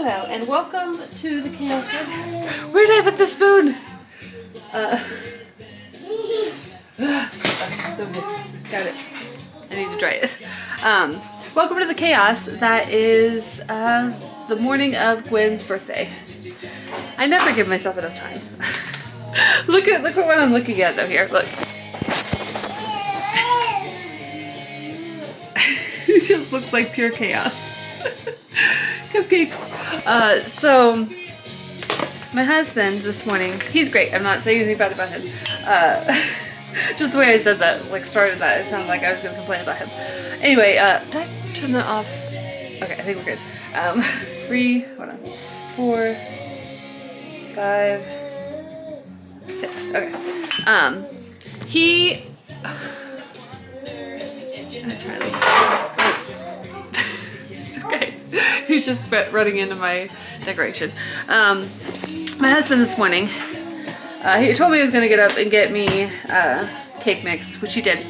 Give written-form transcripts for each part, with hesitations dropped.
Hello and welcome to the chaos. Where did I put the spoon? Got it. I need to dry it. Welcome to the chaos that is the morning of Gwen's birthday. I never give myself enough time. look at what I'm looking at though here. Look. It just looks like pure chaos. Cupcakes. So my husband this morning, he's great. I'm not saying anything bad about him. Just the way I said that, like started that, it sounded like I was going to complain about him. Anyway, did I turn that off? Okay, I think we're good. 3, hold on, 4, 5, 6. Okay. I'm trying to. It's okay. He's just running into my decoration. My husband this morning, he told me he was going to get up and get me cake mix, which he did.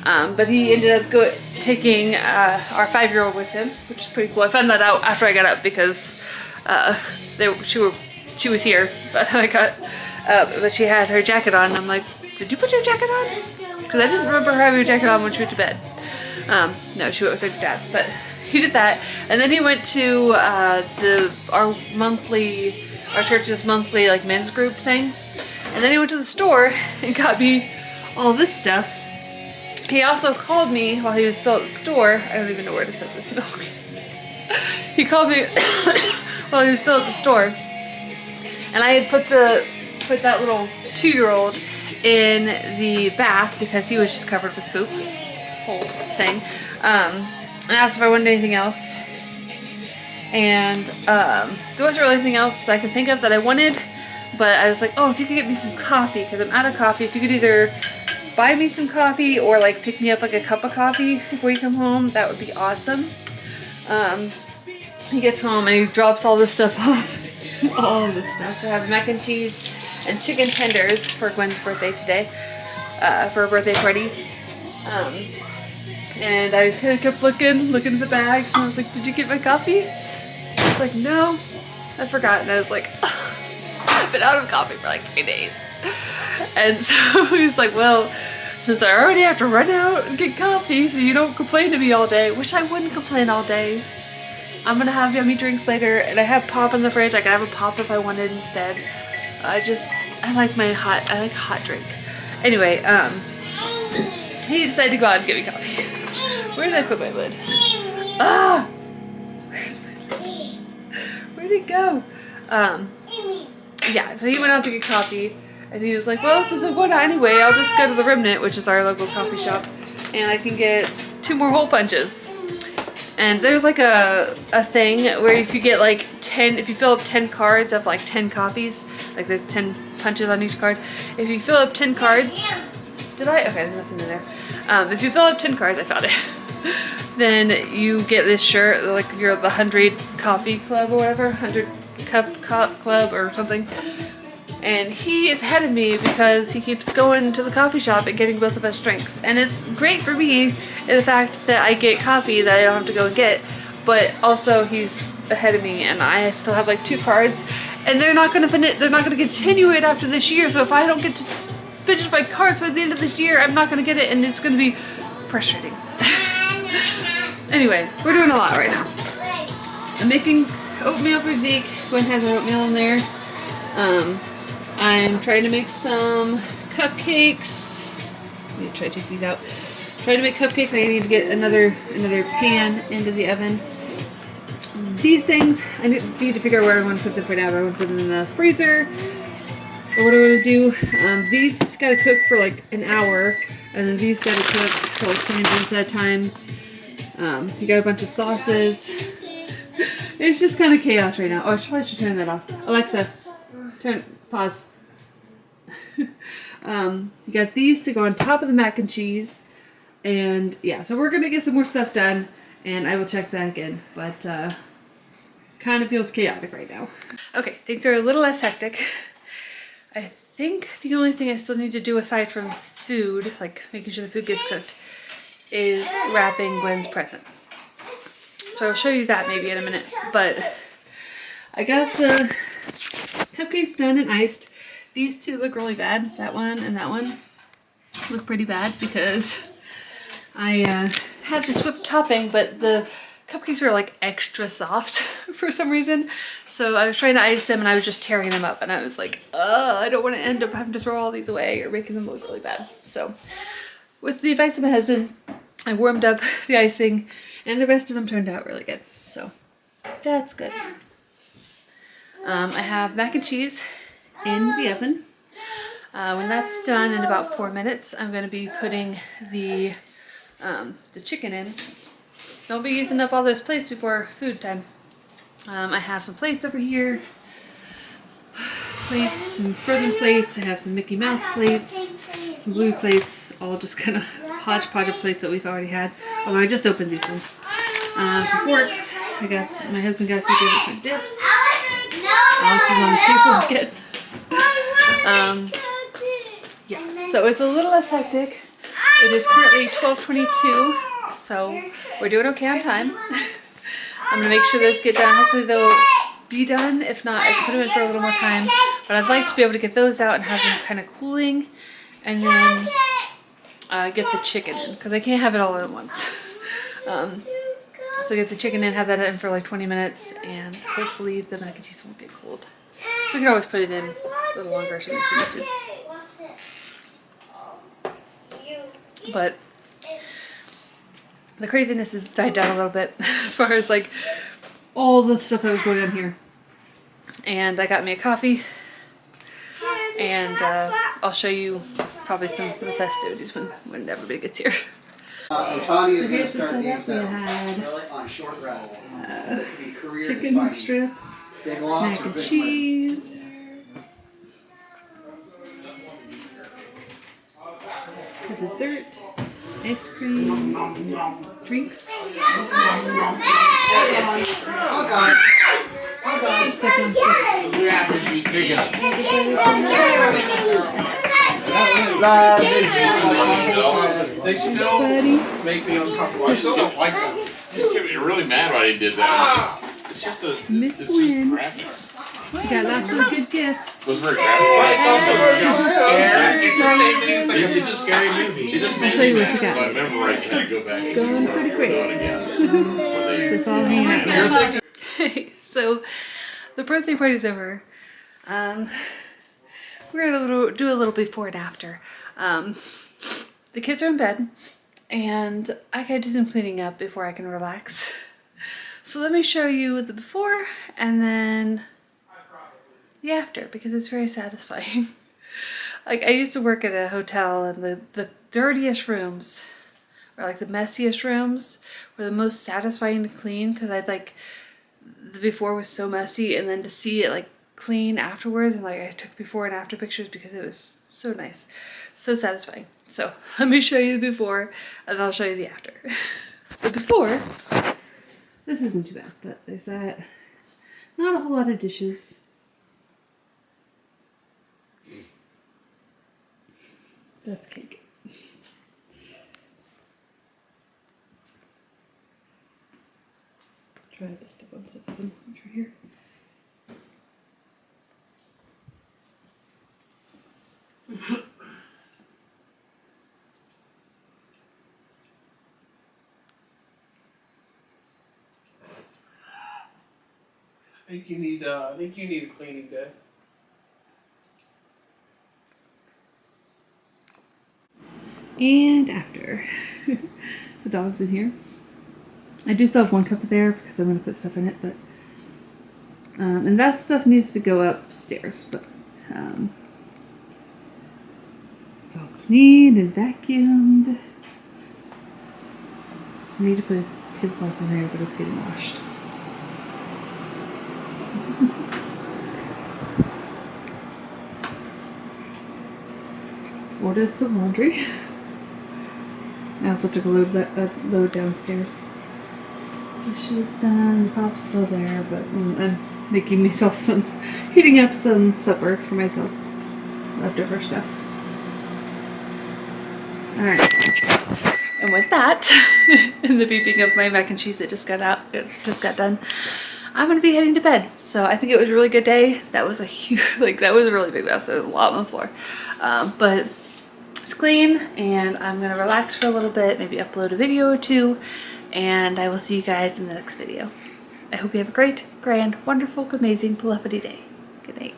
But he ended up taking our 5-year-old with him, which is pretty cool. I found that out after I got up because she was here by the time I got up, but she had her jacket on. And I'm like, did you put your jacket on? Because I didn't remember her having her jacket on when she went to bed. No, she went with her dad, but he did that. And then he went to our church's monthly like men's group thing. And then he went to the store and got me all this stuff. He also called me while he was still at the store. I don't even know where to set this milk. He called me while he was still at the store. And I had put that little 2-year-old in the bath because he was just covered with poop. Whole thing. And asked if I wanted anything else. And there wasn't really anything else that I could think of that I wanted. But I was like, oh, if you could get me some coffee, because I'm out of coffee. If you could either buy me some coffee or like pick me up like a cup of coffee before you come home, that would be awesome. He gets home and he drops all this stuff off. All this stuff. I have mac and cheese and chicken tenders for Gwen's birthday today, for her birthday party. And I kind of kept looking at the bags, and I was like, did you get my coffee? I was like, no, I forgot. And I was like, I've been out of coffee for like 3 days. And so he's like, well, since I already have to run out and get coffee so you don't complain to me all day, which I wouldn't complain all day. I'm gonna have yummy drinks later, and I have pop in the fridge. I could have a pop if I wanted instead. I like hot drink. Anyway, he decided to go out and get me coffee. Where did I put my lid? Ah! Where's my lid? Where'd it go? Yeah, so he went out to get coffee, and he was like, well, since I'm going out anyway, I'll just go to the Remnant, which is our local coffee shop, and I can get 2 more hole punches. And there's like a thing where if you get like 10, if you fill up 10 cards of like 10 coffees, like there's 10 punches on each card. If you fill up 10 cards, did I? Okay, there's nothing in there. If you fill up 10 cards, I found it. Then you get this shirt, like you're the 100 coffee club or whatever, 100 cup club or something. And he is ahead of me because he keeps going to the coffee shop and getting both of us drinks. And it's great for me in the fact that I get coffee that I don't have to go and get, but also he's ahead of me and I still have like 2 cards, and they're not gonna finish. They're not gonna continue it after this year. So if I don't get to finish my cards by the end of this year, I'm not gonna get it, and it's gonna be frustrating. Anyway, we're doing a lot right now. I'm making oatmeal for Zeke. Gwen has her oatmeal in there. I'm trying to make some cupcakes. Let me try to take these out. Trying to make cupcakes. I need to get another pan into the oven. These things, I need to figure out where I want to put them for now. Do I want to put them in the freezer? Or what do I want to do? These gotta cook for like an hour, and then these gotta cook for like 20 minutes at a time. You got a bunch of sauces. It's just kind of chaos right now. Oh, I probably should turn that off. Alexa, pause. You got these to go on top of the mac and cheese. And yeah, so we're gonna get some more stuff done, and I will check that again. But kind of feels chaotic right now. Okay, things are a little less hectic. I think the only thing I still need to do aside from food, like making sure the food gets cooked, is wrapping Gwen's present. So I'll show you that maybe in a minute. But I got the cupcakes done and iced. These two look really bad. That one and that one look pretty bad because I had this whipped topping, but the cupcakes are like extra soft for some reason. So I was trying to ice them and I was just tearing them up and I was like, I don't want to end up having to throw all these away or making them look really bad. So with the advice of my husband, I warmed up the icing and the rest of them turned out really good. So that's good. I have mac and cheese in the oven. When that's done in about 4 minutes, I'm going to be putting the chicken in. Don't be using up all those plates before food time. I have some plates over here. Plates, some frozen plates. I have some Mickey Mouse plates, some blue plates, all just kind of hodgepodge of plates that we've already had. Although I just opened these ones. Some forks. My husband got 3 different dips. Alex is on the table again. Yeah, so it's a little less hectic. It is currently 12:22, so we're doing okay on time. I'm gonna make sure those get done. Hopefully they'll be done. If not, I can put them in for a little more time. But I'd like to be able to get those out and have them kind of cooling, and then get the chicken in because I can't have it all at once. So get the chicken in, have that in for like 20 minutes, and hopefully the mac and cheese won't get cold. We can always put it in a little longer so we can eat it. But the craziness has died down a little bit as far as like all the stuff that was going on here. And I got me a coffee, and I'll show you probably some of the festivities when everybody gets here. So here's the setup. We had chicken strips, mac and cheese, the dessert, ice cream, drinks. Step on step. They still make me uncomfortable. I still don't like them. You're really mad why he did that. It's just a Miss it's Gwen. just graphics. She got lots of good gifts. It was very graphic. But it's also jump scare. It's the same thing. It's like it's a scary movie. It just I'll made show you me what mad. you got. If I remember right, you had to go back and Going pretty great. Just all hanging out together. Hey, so the birthday party's over. We're gonna do a little before and after. The kids are in bed, and I gotta do some cleaning up before I can relax. So let me show you the before and then the after, because it's very satisfying. Like, I used to work at a hotel, and the dirtiest rooms, or like the messiest rooms, were the most satisfying to clean, because I'd like, the before was so messy, and then to see it like clean afterwards, and like I took before and after pictures because it was so nice, so satisfying. So let me show you the before, and then I'll show you the after. The before, this isn't too bad, but there's that, not a whole lot of dishes. That's cake. Try to step on stuff with them through here. I think you need a cleaning day. And after. The dog's in here. I do still have one cup there because I'm going to put stuff in it, but and that stuff needs to go upstairs, but it's all cleaned and vacuumed. I need to put a tablecloth in there, but it's getting washed. Ordered some laundry. I also took a load downstairs. Dishes done, the pop's still there, but I'm making myself heating up some supper for myself. Leftover stuff. Alright. And with that, and the beeping of my mac and cheese that just got done, I'm gonna be heading to bed. So I think it was a really good day. That was a huge, like that was a really big mess. There was a lot on the floor. But it's clean and I'm gonna relax for a little bit, maybe upload a video or two, and I will see you guys in the next video. I hope you have a great, grand, wonderful, amazing, Paloofity day. Good night.